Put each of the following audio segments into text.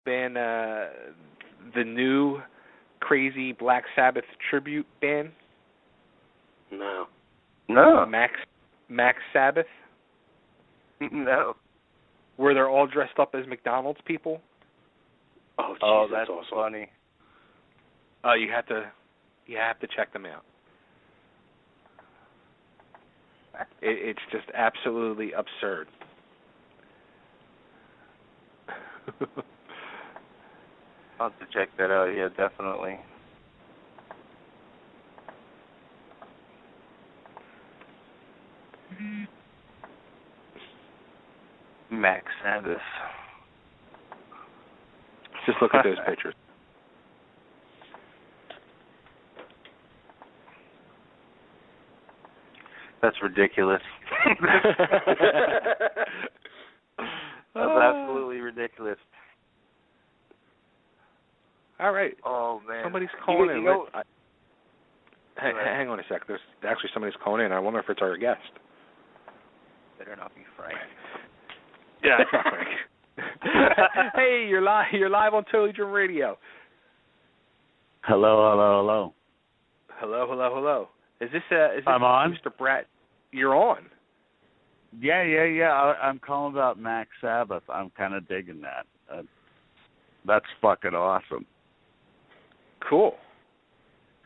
band, the new crazy Black Sabbath tribute band? No. Max Sabbath? No. Where they're all dressed up as McDonald's people? Oh, that's awesome. Funny. Oh, you have to check them out. It's just absolutely absurd. I'll have to check that out. Yeah, definitely. Max Sabbath. Just look at those pictures. That's ridiculous. That's absolutely ridiculous. All right. Oh, man. Somebody's calling in. Hang on a sec. There's actually somebody's calling in. I wonder if it's our guest. Better not be Frank. Yeah, it's not Frank. Hey, you're live. You're live on Totally Dream Radio. Hello. Hello. Is this I'm on? Mr. Brett? You're on. Yeah. I'm calling about Max Sabbath. I'm kind of digging that. That's fucking awesome. Cool.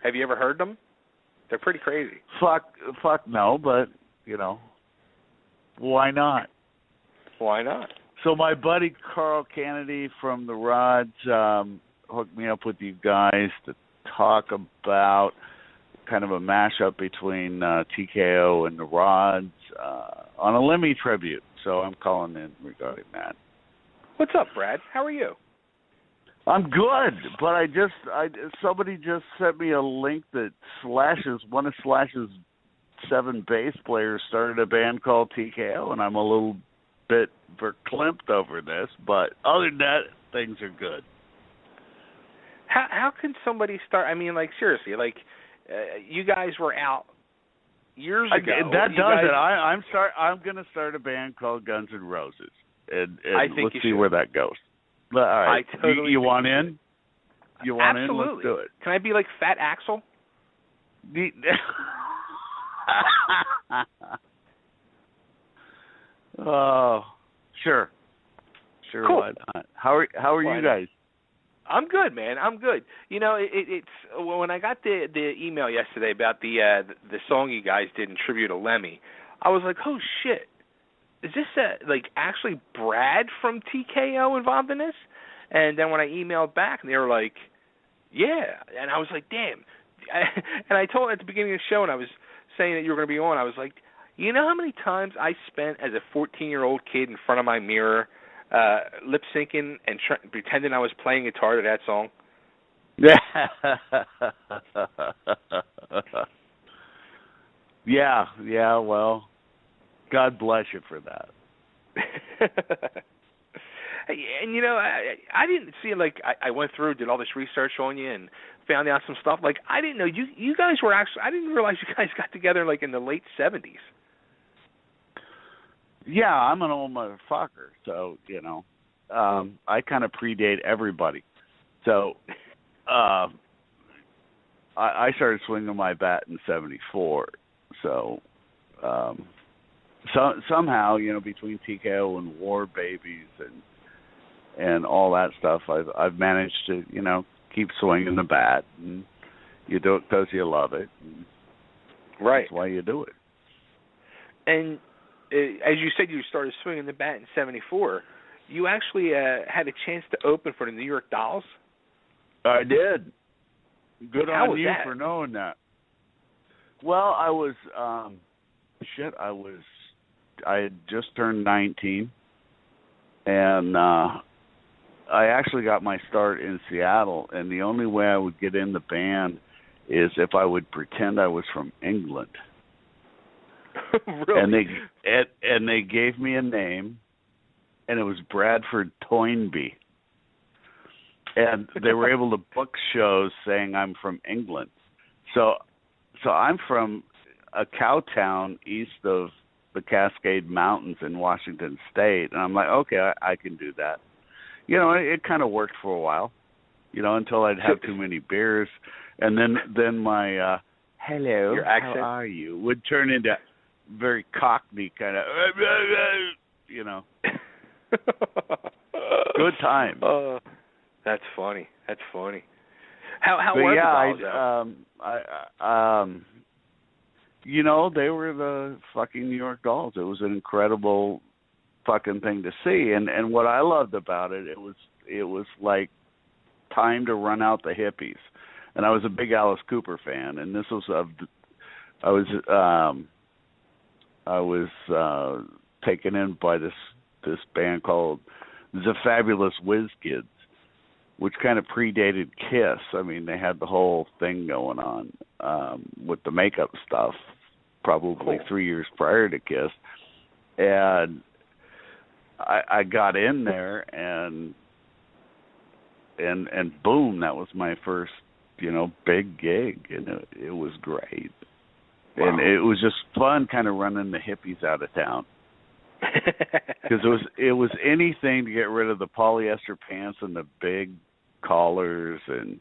Have you ever heard them? They're pretty crazy. Fuck no, but, why not? Why not? So my buddy Carl Kennedy from the Rods hooked me up with you guys to talk about kind of a mashup between TKO and the Rods on a Lemmy tribute. So I'm calling in regarding that. What's up, Brad? How are you? I'm good, but somebody just sent me a link that one of Slash's 7 bass players started a band called TKO, and I'm a little bit verklempt over this, but other than that, things are good. How can somebody start? I mean, like, seriously, like, you guys were out years ago. That does it. I'm going to start a band called Guns N' Roses, and let's see where that goes. All right. I totally you want in? You want Absolutely. in? Let's do it. Can I be like Fat Axel? Oh, sure. Cool. Why not? How are you guys? I'm good, man. I'm good. It's when I got the email yesterday about the song you guys did in tribute to Lemmy, I was like, oh shit. Is this actually Brad from TKO involved in this? And then when I emailed back, they were like, yeah. And I was like, damn. And I told at the beginning of the show, and I was saying that you were going to be on, I was like, you know how many times I spent as a 14-year-old kid in front of my mirror lip syncing and pretending I was playing guitar to that song? Yeah, well, God bless you for that. And, I didn't see it I went through, did all this research on you and found out some stuff. Like, I didn't know you guys were actually, I didn't realize you guys got together, in the late 70s. Yeah, I'm an old motherfucker, so, I kind of predate everybody. So, I started swinging my bat in 74. So, somehow, between TKO and War Babies and all that stuff, I've managed to, keep swinging the bat. And you do it because you love it. Right. That's why you do it. And as you said, you started swinging the bat in 74. You actually had a chance to open for the New York Dolls? I did. Good How on you that? for knowing that. Well, I was, I had just turned 19, and I actually got my start in Seattle, and the only way I would get in the band is if I would pretend I was from England. Really? And they gave me a name, and it was Bradford Toynbee. And they were able to book shows saying I'm from England. So I'm from a cow town east of the Cascade Mountains in Washington State, and I'm like, okay, I can do that. it kind of worked for a while, until I'd have too many beers, and then my hello, your accent? how are you would turn into very Cockney kind of, good time. That's funny. How but were yeah, the Dolls? they were the fucking New York Dolls. It was an incredible fucking thing to see, and what I loved about it, it was like time to run out the hippies. And I was a big Alice Cooper fan, and this was I was taken in by this band called the Fabulous Whiz Kids, which kind of predated Kiss. I mean, they had the whole thing going on with the makeup stuff, probably 3 years prior to Kiss. And I got in there, and boom, that was my first, big gig, and it was great. Wow. And it was just fun, kind of running the hippies out of town. Because it was anything to get rid of the polyester pants and the big collars, and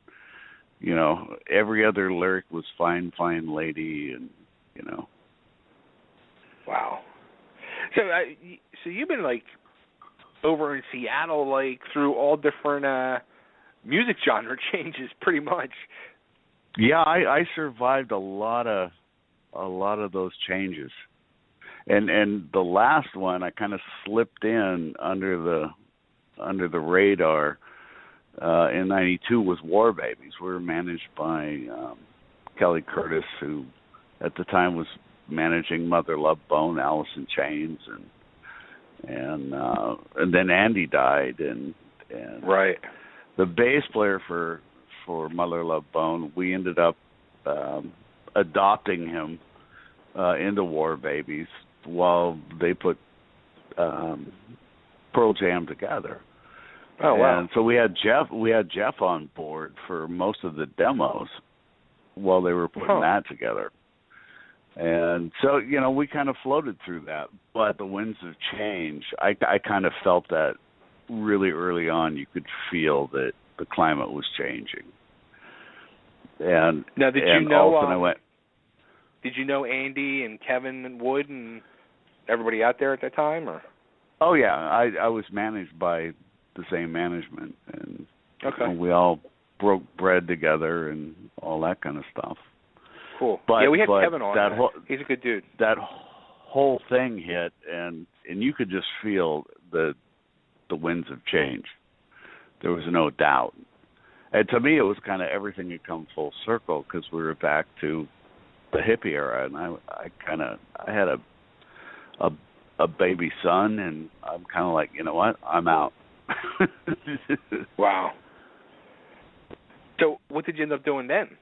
every other lyric was fine lady, and Wow. So you've been like over in Seattle, like through all different music genre changes, pretty much. Yeah, I survived a lot of those changes. And the last one I kind of slipped in under the radar in '92 was War Babies. We were managed by Kelly Curtis, who at the time was managing Mother Love Bone, Alice in Chains, and then Andy died, and right. The bass player for Mother Love Bone, we ended up adopting him into War Babies while they put Pearl Jam together. Oh wow! And so we had Jeff on board for most of the demos while they were putting that together. And so we kind of floated through that, but the winds of change. I kind of felt that really early on. You could feel that the climate was changing. And now, did you know? Did you know Andy and Kevin and Wood and everybody out there at that time, or? Oh yeah, I was managed by the same management, and we all broke bread together and all that kind of stuff. Cool. But, yeah, we had Kevin on. He's a good dude. That whole thing hit, and you could just feel the winds of change. There was no doubt. And to me, it was kind of everything had come full circle, because we were back to the hippie era, and I had a baby son, and I'm kind of like, you know what, I'm out. Wow. So what did you end up doing then?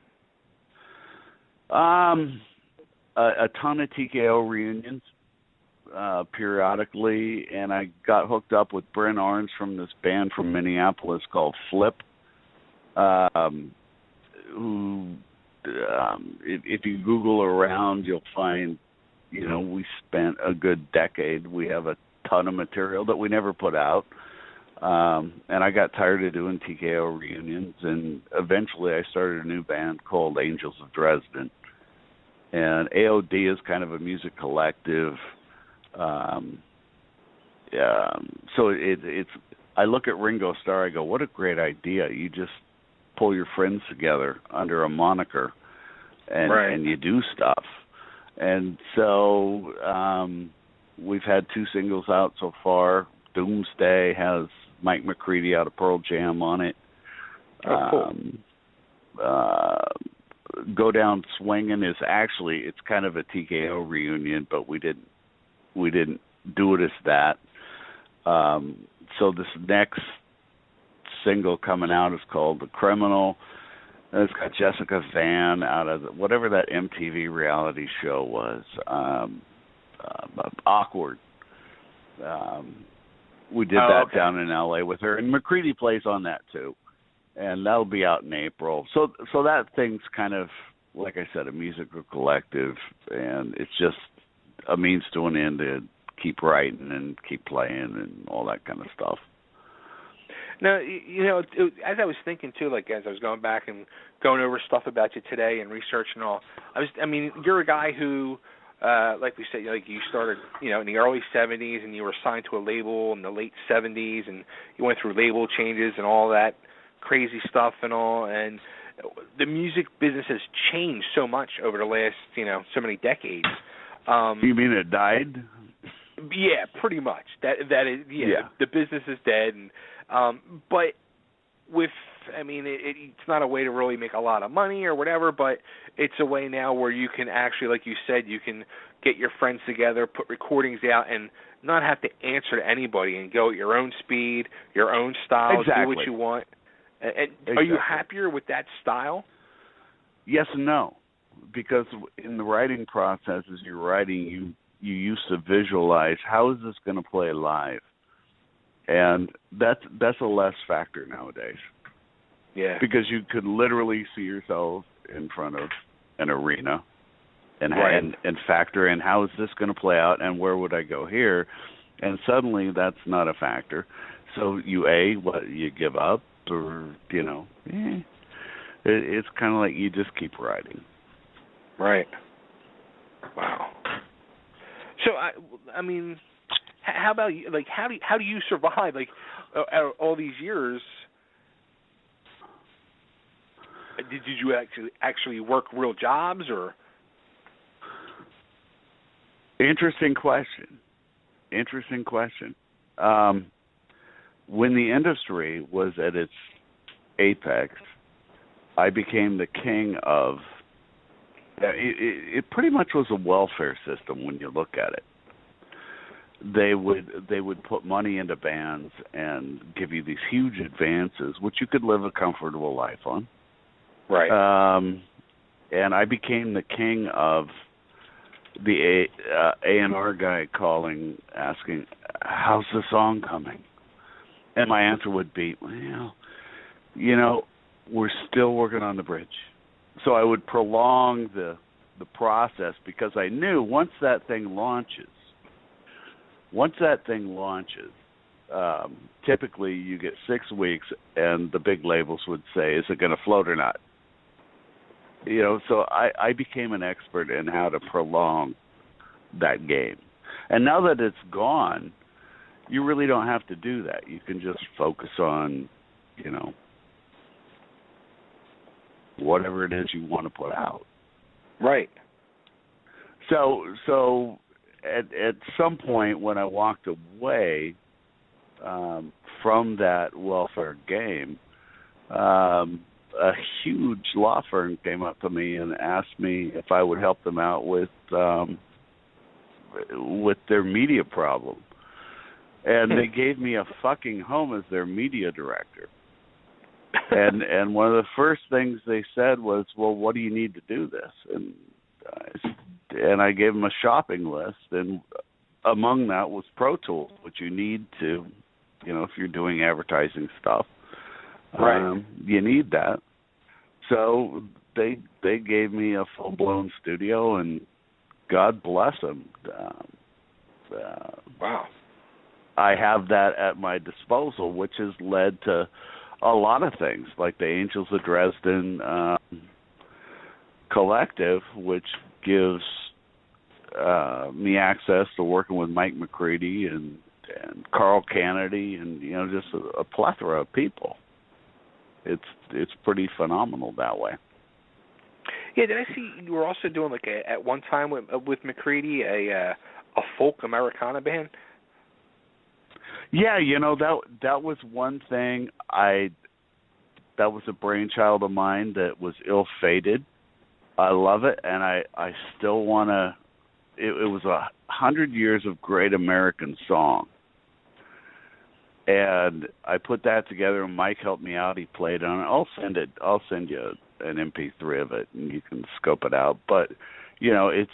A ton of TKO reunions periodically, and I got hooked up with Brent Arns from this band from Minneapolis called Flip, who, if you Google around, you'll find, we spent a good decade. We have a ton of material that we never put out. And I got tired of doing TKO reunions, and eventually I started a new band called Angels of Dresden. And AOD is kind of a music collective. So it's. I look at Ringo Starr, I go, what a great idea. You just pull your friends together under a moniker, and you do stuff. And so we've had 2 singles out so far. Doomsday has Mike McCready out of Pearl Jam on it. Oh, cool. Go Down Swingin' is actually, it's kind of a TKO reunion, but we didn't do it as that. So this next single coming out is called The Criminal. And it's got Jessica Vann out of whatever that MTV reality show was, Awkward. We did that down in LA with her, and McCready plays on that too, and that'll be out in April. So that thing's kind of, like I said, a musical collective, and it's just a means to an end to keep writing and keep playing and all that kind of stuff. Now, as I was thinking too, like as I was going back and going over stuff about you today and research and all, you're a guy who, like we said, like you started, in the early '70s, and you were signed to a label in the late '70s, and you went through label changes and all that crazy stuff and all, and the music business has changed so much over the last, so many decades. You mean it died? Yeah, pretty much. That is, yeah. The business is dead, and but with, it's not a way to really make a lot of money or whatever, but it's a way now where you can actually, like you said, you can get your friends together, put recordings out, and not have to answer to anybody and go at your own speed, your own style, exactly. do what you want. And exactly. Are you happier with that style? Yes and no, because in the writing process, as you're writing, you used to visualize how is this going to play live, and that's a less factor nowadays. Yeah. Because you could literally see yourself in front of an arena, and right. and factor in how is this going to play out, and where would I go here, and suddenly that's not a factor. So you give up, or it's kind of like you just keep writing. Right. Wow. So how about you? Like, how do you survive? Like, all these years? Did you actually work real jobs, or? Interesting question. When the industry was at its apex, I became the king of. It pretty much was a welfare system when you look at it. They would put money into bands and give you these huge advances, which you could live a comfortable life on. Right. And I became the king of the A&R guy calling, asking, "How's the song coming?" And my answer would be, "Well, we're still working on the bridge." So I would prolong the process, because I knew once that thing launches, typically you get 6 weeks, and the big labels would say, "Is it going to float or not?" So I became an expert in how to prolong that game. And now that it's gone, you really don't have to do that. You can just focus on, whatever it is you want to put out. Right. So at some point when I walked away from that welfare game, a huge law firm came up to me and asked me if I would help them out with their media problem. And they gave me a fucking home as their media director. And one of the first things they said was, "Well, what do you need to do this?" And I gave them a shopping list, and among that was Pro Tools, which you need to, if you're doing advertising stuff. Right. You need that. So they gave me a full-blown studio, and God bless them. Wow. I have that at my disposal, which has led to a lot of things, like the Angels of Dresden collective, which gives me access to working with Mike McCready and Carl Kennedy, and just a plethora of people. It's pretty phenomenal that way. Yeah, did I see you were also doing at one time with McCready a folk Americana band? Yeah, that was one thing that was a brainchild of mine that was ill-fated. I love it, and I still want to. It was 100 years of great American song, and I put that together. And Mike helped me out. He played on it. I'll send you an MP3 of it, and you can scope it out. But it's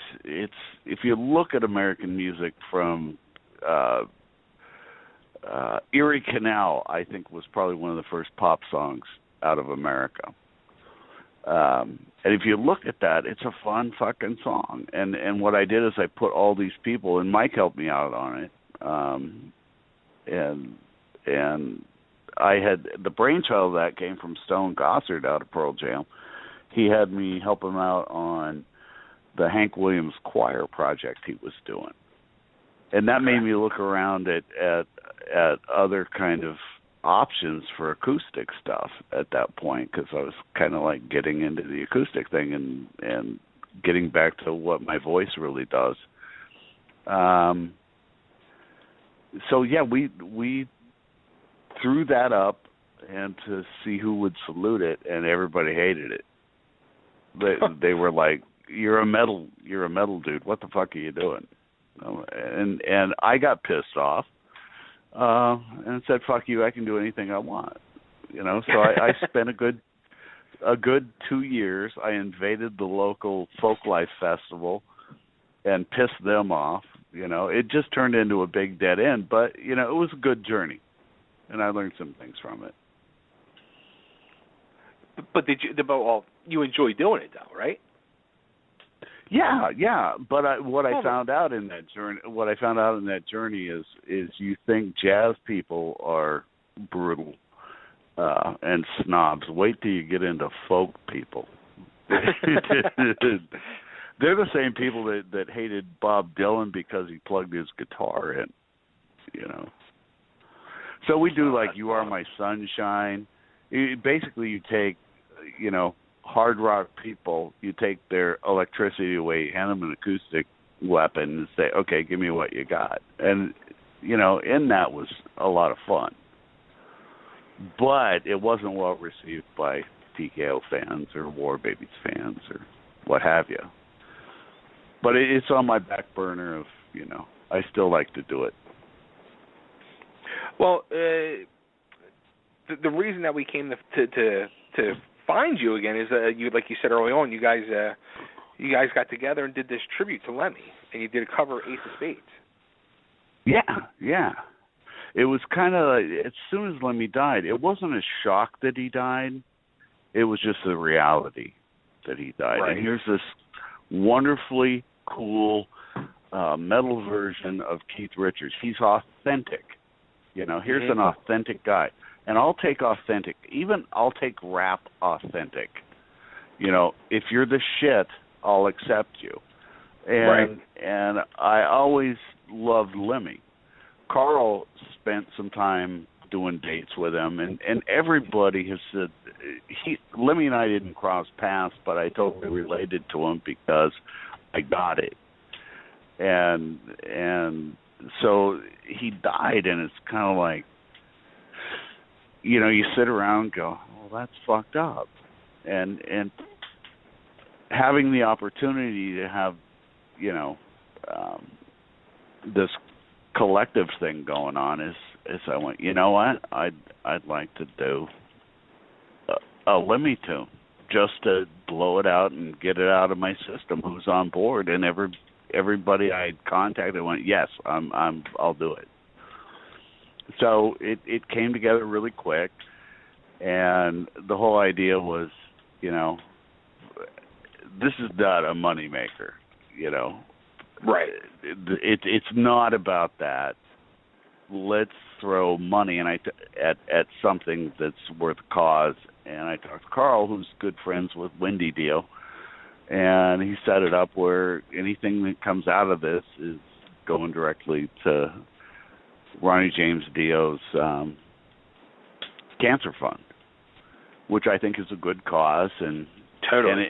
if you look at American music from Erie Canal, I think was probably one of the first pop songs out of America. And if you look at that, it's a fun fucking song. And what I did is I put all these people, and Mike helped me out on it. And I had the brainchild of that came from Stone Gossard out of Pearl Jam. He had me help him out on the Hank Williams choir project he was doing, and that made me look around at other kind of options for acoustic stuff at that point, because I was kind of like getting into the acoustic thing and getting back to what my voice really does. So yeah, we threw that up and to see who would salute it, and everybody hated it. They were like, "You're a metal dude. What the fuck are you doing?" And I got pissed off and said, "Fuck you. I can do anything I want." So I spent a good 2 years. I invaded the local Folklife Festival and pissed them off. It just turned into a big dead end, but it was a good journey, and I learned some things from it. But you enjoy doing it though, right? Yeah. But I found out in that journey is you think jazz people are brutal and snobs. Wait till you get into folk people. They're the same people that hated Bob Dylan because he plugged his guitar in. So we do like "You Are My Sunshine." Basically, you take hard rock people, you take their electricity away, hand them an acoustic weapon, and say, "Okay, give me what you got." And and that was a lot of fun. But it wasn't well received by TKO fans or War Babies fans or what have you. But it's on my back burner of, I still like to do it. Well, the reason that we came to find you again is you, like you said early on, you guys got together and did this tribute to Lemmy, and you did a cover of Ace of Spades. Yeah. It was kind of like, as soon as Lemmy died, it wasn't a shock that he died. It was just the reality that he died. Right. And here's this wonderfully cool metal version of Keith Richards. He's authentic. Here's an authentic guy. And I'll take authentic. Even I'll take rap authentic. If you're the shit, I'll accept you. And I always loved Lemmy. Carl spent some time doing dates with him, and everybody has said Lemmy and I didn't cross paths, but I totally related to him because I got it. And so he died, and it's kind of like, you sit around and go, well, that's fucked up. And having the opportunity to have, this collective thing going on is I went, you know what? I'd like to do a Lemmy tune just to blow it out and get it out of my system. Who's on board? And everybody I contacted went, yes, I'll do it. So it came together really quick, and the whole idea was, this is not a moneymaker, Right. It's not about that. Let's throw money at something that's worth a cause. And I talked to Carl, who's good friends with Wendy Dio, and he set it up where anything that comes out of this is going directly to Ronnie James Dio's cancer fund, which I think is a good cause, and totally. And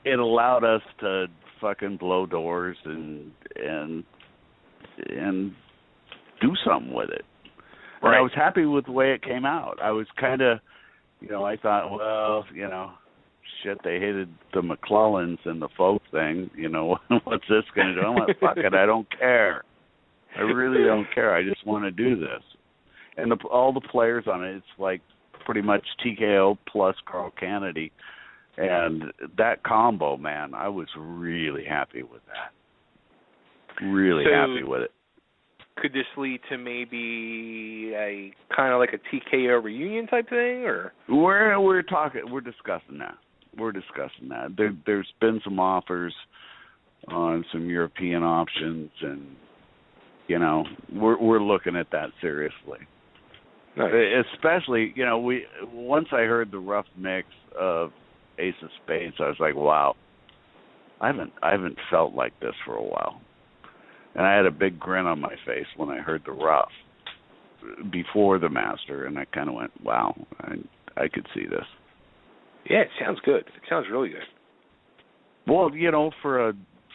it allowed us to fucking blow doors and do something with it. Right. And I was happy with the way it came out. I was kind of, I thought, well, shit, they hated the McClellans and the folk thing. What's this going to do? I'm like, fuck it, I don't care. I really don't care. I just want to do this. And all the players on it, it's like pretty much TKO plus Carl Kennedy. And that combo, man, I was really happy with that. Really happy with it. Could this lead to maybe a kind of like a TKO reunion type thing, or? We're discussing that. There's been some offers on some European options, and we're looking at that seriously. Nice. Especially, once I heard the rough mix of Ace of Spades, I was like, wow, I haven't felt like this for a while. And I had a big grin on my face when I heard the rough before the master, and I kind of went, wow, I could see this. Yeah, it sounds good. It sounds really good. Well, for a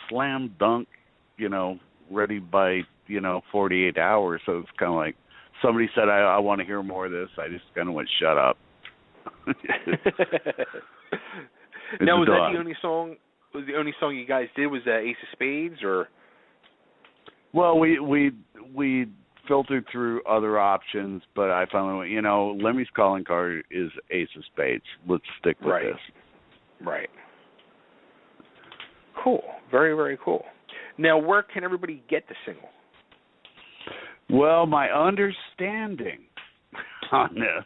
slam dunk, ready by, 48 hours, so it's kind of like somebody said, I want to hear more of this. I just kind of went, shut up. Now, was that the only song? The only song you guys did was Ace of Spades, or? Well, we filtered through other options, but I finally went, Lemmy's calling card is Ace of Spades. Let's stick with this. Right. Cool. Very, very cool. Now, where can everybody get the single? Well, my understanding on this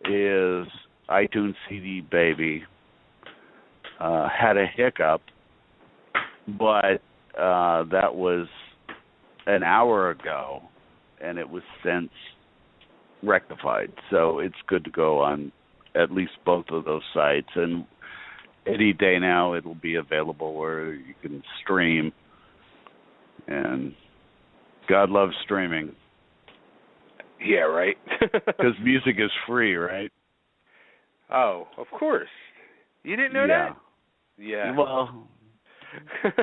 is iTunes CD Baby had a hiccup, but that was an hour ago, and it was since rectified. So it's good to go on at least both of those sites, and any day now it'll be available where you can stream, and God loves streaming. Yeah, right. Because music is free, right? Oh, of course. You didn't know that? Yeah. Well,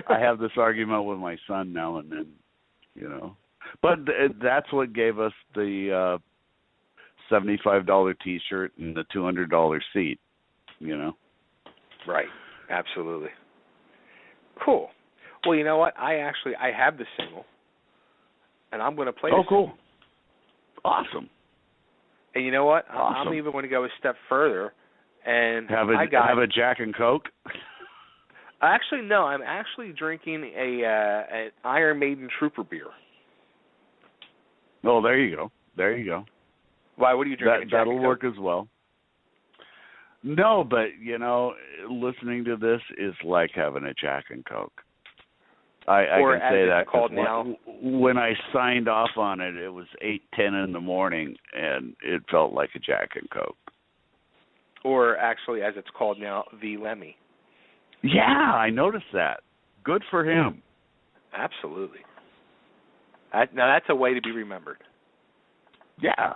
I have this argument with my son now and then, But that's what gave us the $75 T-shirt and the $200 seat, Right. Absolutely. Cool. Well, you know what? I have the single, and I'm going to play it. Oh, cool. Awesome. And you know what? Awesome. I'm even going to go a step further and have a Jack and Coke. Actually, no. I'm actually drinking an Iron Maiden Trooper beer. Oh, there you go. Why? What are you drinking? That'll work as well. No, but listening to this is like having a Jack and Coke. I can say that because when I signed off on it, it was 8:10 in the morning, and it felt like a Jack and Coke. Or actually, as it's called now, the Lemmy. Yeah, I noticed that. Good for him. Absolutely. Now that's a way to be remembered. Yeah.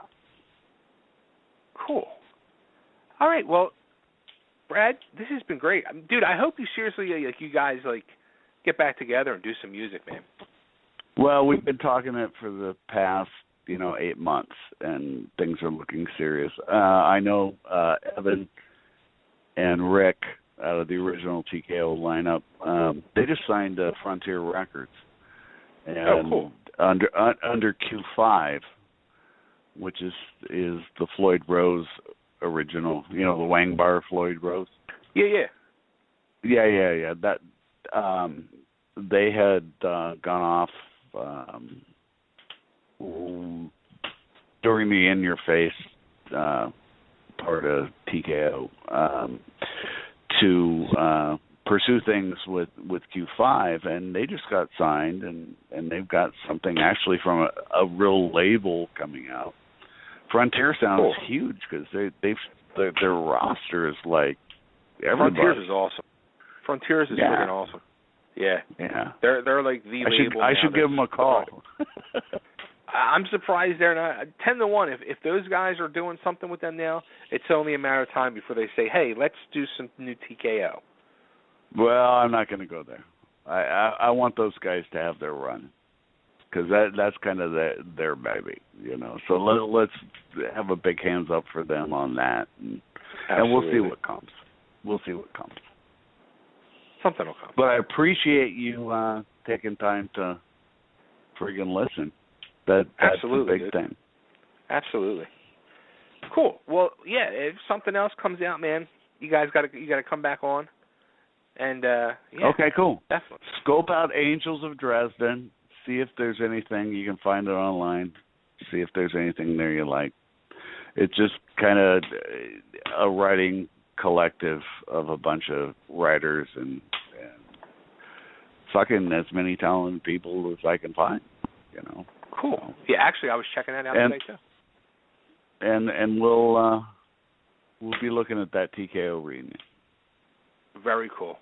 Cool. All right. Well, Brad, this has been great, dude. I hope you seriously, you guys, get back together and do some music, man. Well, we've been talking it for the past, 8 months, and things are looking serious. I know Evan and Rick out of the original TKO lineup, they just signed Frontier Records. And cool. Under Q5, which is the Floyd Rose original, the Wang Bar Floyd Rose. Yeah. That they had gone off during the In Your Face part of TKO to pursue things with Q5, and they just got signed, and they've got something actually from a real label coming out. Frontier sounds huge because their roster is like everybody. Frontiers is awesome. Frontiers is freaking awesome. Yeah. They're like the label. I should give them a call. I'm surprised they're not 10-1. If those guys are doing something with them now, it's only a matter of time before they say, "Hey, let's do some new TKO." Well, I'm not going to go there. I want those guys to have their run because that's kind of their baby, So let's have a big hands up for them on that, and we'll see what comes. Something will come. But I appreciate you taking time to friggin' listen. That's Absolutely, a big thing. Absolutely. Cool. Well, yeah. If something else comes out, man, you guys got to come back on. And okay, cool. Definitely. Scope out Angels of Dresden. See if there's anything you can find it online. See if there's anything there you like. It's just kind of a writing collective of a bunch of writers and fucking as many talented people as I can find. Cool. Yeah, actually, I was checking that out today too. And we'll be looking at that TKO reunion. Very cool.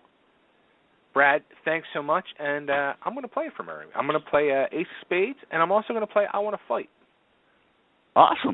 Brad, thanks so much, and I'm going to play it for Murray. I'm going to play Ace of Spades, and I'm also going to play I Want to Fight. Awesome.